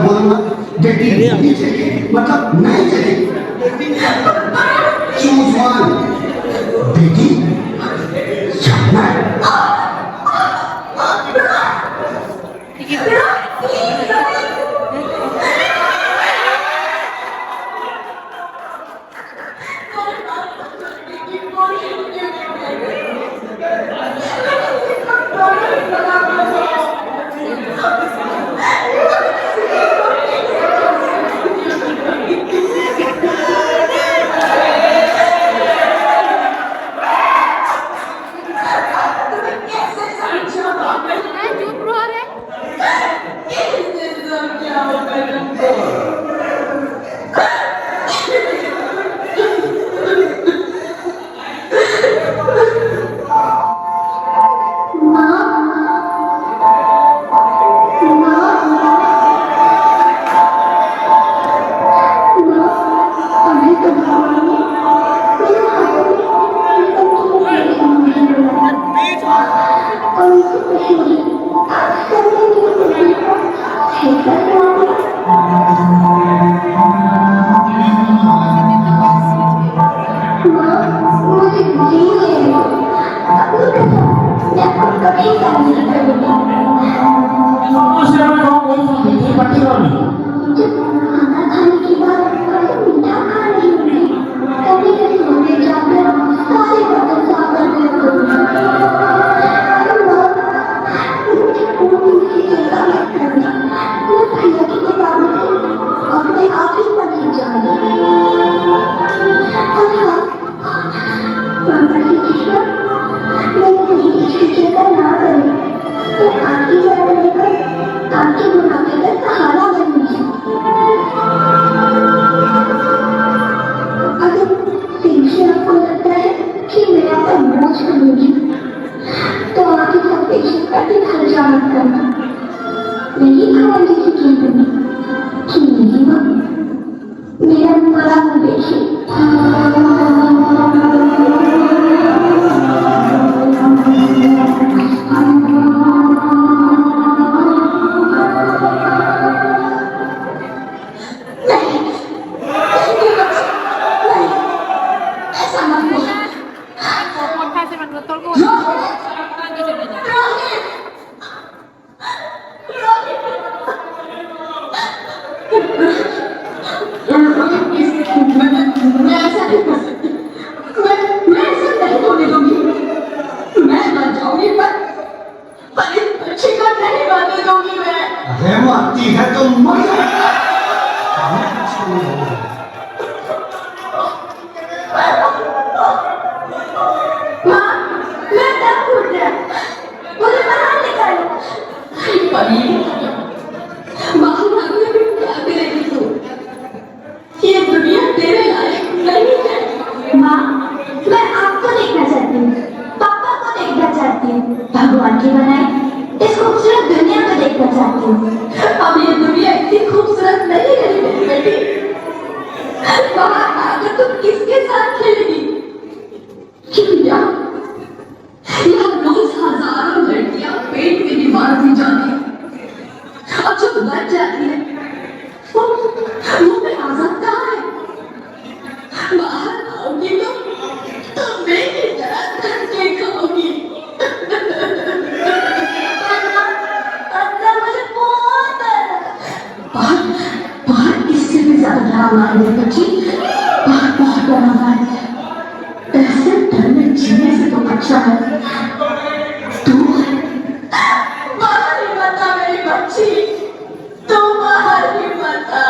बोलूंगा बेटी नहीं चाहिए मतलब नहीं चाहिए। Choose one. बेटी जाना है। भगवान की बनाई इस खूबसूरत दुनिया को देखना चाहती हूँ। अब ये दुनिया इतनी खूबसूरत नहीं रही मेरी बेटी। बाहर आकर तुम किसके साथ खेलेगी? यहाँ रोज हजारों लड़कियां पेट में बीमार हो जाती है और जब मर जाती है वो में आजाद कहाँ है? बाहर आओगी तो मेरी तरह धक्के खाओगी। बाहर इससे भी ज्यादा डरावना है मेरी बच्ची। बाहर बहुत डरावना है। ऐसे डर में जीने से तो अच्छा है तू बाहर ही बता मेरी बच्ची। तू बाहर ही बता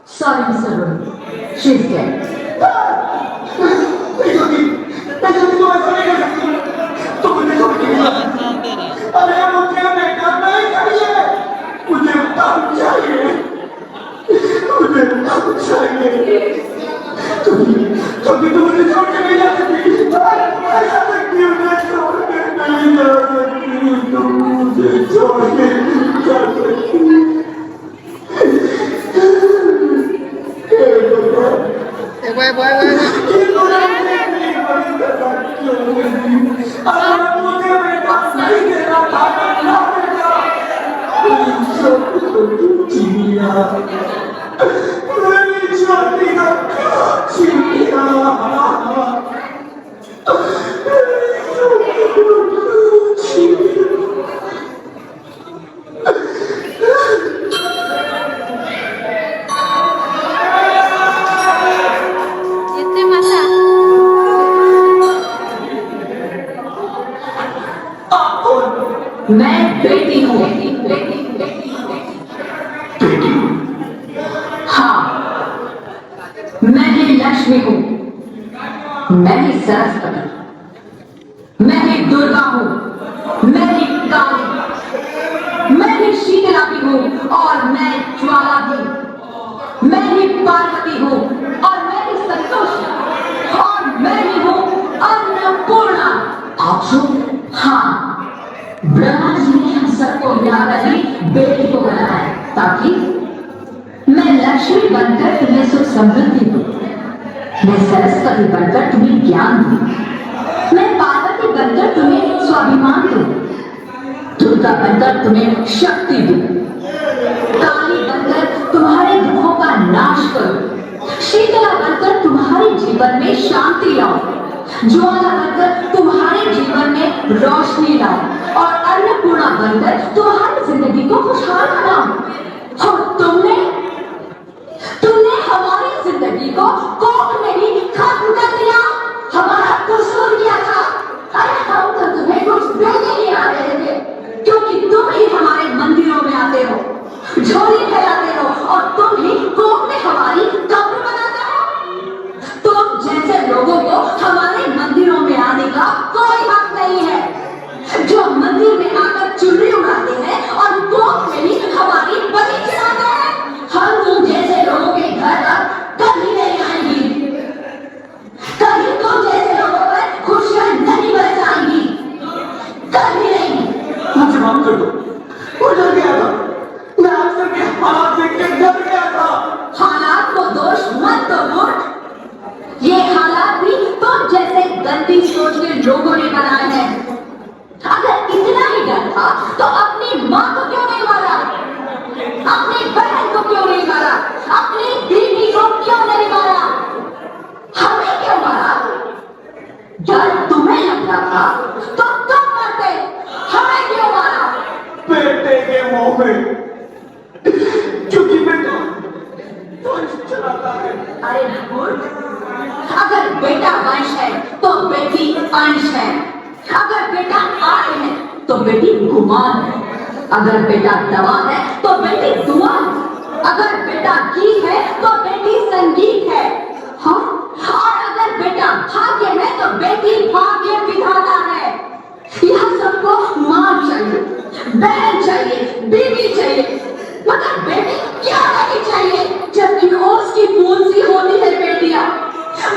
Sorry, Mr. Rohit. She's dead. अरे मुझे बेटा नहीं चाहिए, मुझे तब चाहिए, मुझे तब चाहिए। तुम मुझे छोड़ के नहीं जा सकती, ऐसा सकती हो, मुझे छोड़ के नहीं जा सकती, तुम मुझे छोड़ के नहीं जा सकती। मैं बेटी हूँ। हाँ, मैं ही लक्ष्मी हूँ, मैं ही सरस्वती, मैं ही दुर्गा हूँ, मैं ही काली, मैं ही शीतला भी हूँ और मैं ज्वाला भी, मैं ही पार्वती हूँ और मैं ही संतोषी और मैं ही हूँ अन्नपूर्णा। हाँ, ब्रह्मा जी ने हम सबको मिलाकर ही बेटी को बनाया है, ताकि मैं लक्ष्मी बनकर तुम्हें सुख समृद्धि दूं, मैं सरस्वती बनकर तुम्हें ज्ञान दूं, मैं पार्वती बनकर तुम्हें स्वाभिमान दूं, दुर्गा बनकर तुम्हें शक्ति दूं, काली बनकर तुम्हारे दुखों का नाश करूं, शीतला बनकर तुम्हारे जीवन में शांति लाऊं, ज्वाला बनकर तुम्हारे जीवन में रोशनी लाऊं और अन्नपूर्णा बनकर तुम्हारी जिंदगी को खुशहाल बनाऊं। और तुमने हमारी जिंदगी को कोख में ही खत्म कर दिया, हमारा कसूर किया था। अरे हम तो तुम्हें कुछ देने ही आ रहे थे, क्योंकि तुम ही हमारे मंदिरों में आते हो, झोली फैलाते हो और तुम ही कोख में हमारी कब्र बनाते हो। तुम जैसे लोगों को हमारे मंदिरों में आने का कोई हक नहीं है, जो मंदिर में आकर चुनरी उड़ाते हैं और कोख में ही हमारी बलि चढ़ाते हैं। हम तुम जैसे लोगों के घर तक कभी नहीं आएंगी, कभी तुम जैसे लोगों पर खुशियां नहीं बरसाएंगी, कभी नहीं। मुझे माफ कर दो, वो डर गया था, मैं आप सबके हालात देख के डर गया था। हालात को दोष मत दो मूर्ख, ये हालात भी तुम जैसे गंदी सोच के लोगों ने बनाए हैं। अगर इतना ही डर था तो अपनी माँ को क्यों नहीं मारा, अपनी बहन को क्यों नहीं मारा, अपनी बीवी को क्यों नहीं मारा, हमें क्यों मारा? डर तुम्हें लग रहा था तो तुम मरते, हमें क्यों मारा? बेटे के मुंह में, क्योंकि बेटा वंश चलाता है। अरे मूर्ख, अगर बेटा वंश है तो बेटी अंश है, अगर बेटा आय है तो बेटी गुमान है, अगर बेटा दवा है तो बेटी दुआ है, अगर बेटा गीत है तो बेटी संगीत है, हाँ? और अगर बेटा भाग्य है तो बेटी भाग्य विधाता है। यह सबको मां चाहिए, बहन चाहिए, बीवी चाहिए, मगर बेटी क्या नहीं चाहिए, जबकि ओस की बूंद सी होती है बेटियां।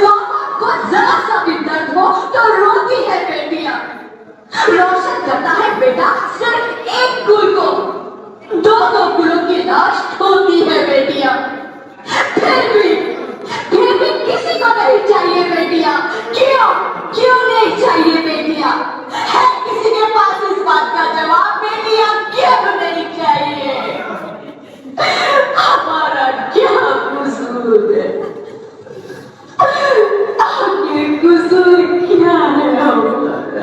माँ बाप को जरा सा भी दर्द हो तो रोती है बेटियां। रोशन करता है बेटा सिर्फ एक कुल को, दो कुलों की लाश होती है बेटियां। फिर भी किसी को नहीं चाहिए बेटियां। क्यों नहीं चाहिए बेटियां? है किसी के पास इस बात का जवाब? बेटियां क्यों नहीं चाहिए? हमारा क्या कसूर है? आखिर कसूर क्या है हमारा?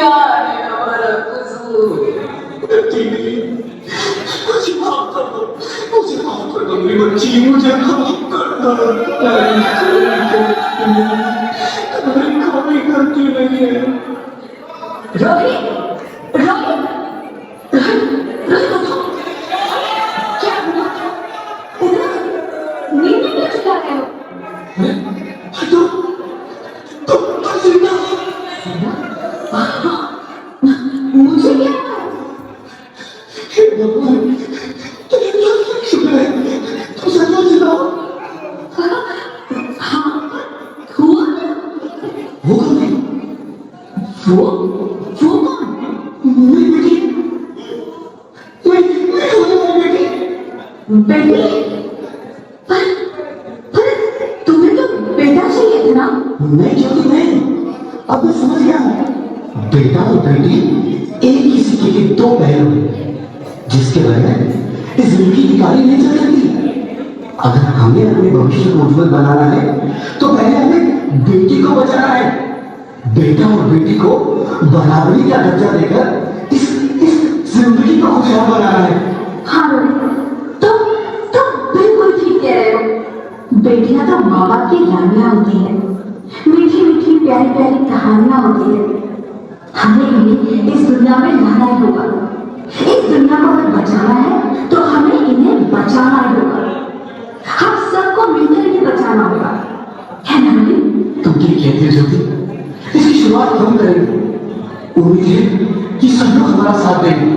क्या है हमारा कसूर? मुझे माफ कर दो, मुझे माफ कर दो मेरी बच्ची, मुझे माफ कर दो। तुम्हारी कोई गलती नहीं है। रोहित, रोहित, रोहित, रोहित उठो। क्या हुआ? इतना नींद में क्यों चिल्ला रहे हो? तो जिंदा हो। मुझे क्या? हे भगवान, शुक्र है, तुम सचमुच जिंदा हो। हाँ, हुआ? वो कौन है? वो कौन? मेरी बेटी, मेरी बेटी। पर तुम्हें तो बेटा चाहिए था ना? नहीं ज्योति नहीं, अब मैं समझ गया हूँ। बेटा और बेटी एक ही सिक्के के दो पहलू हैं, जिसके बगैर इस जिंदगी की गाड़ी नहीं चल सकती। अगर हमें अपने भविष्य को उज्जवल बनाना है तो पहले हमें बेटी को बचाना है। बेटा और बेटी को बराबरी का दर्जा देकर इस जिंदगी को खुशहाल बनाना है। हाँ रोहित, तुम बिल्कुल ठीक कह रहे हो। बेटियां तो माँ बाप की रानियां होती है, मीठी मीठी प्यारी प्यारी कहानियां होती है। हमें इन्हें इस दुनिया में लाना ही होगा। इस दुनिया को अगर बचाना है तो हमें इन्हें बचाना ही होगा। हम सबको मिलकर इन्हें बचाना होगा, है ना रोहित? तुम ठीक कहती हो ज्योति, इसकी शुरुआत हम करेंगे। उम्मीद है कि सब लोग हमारा साथ देंगे।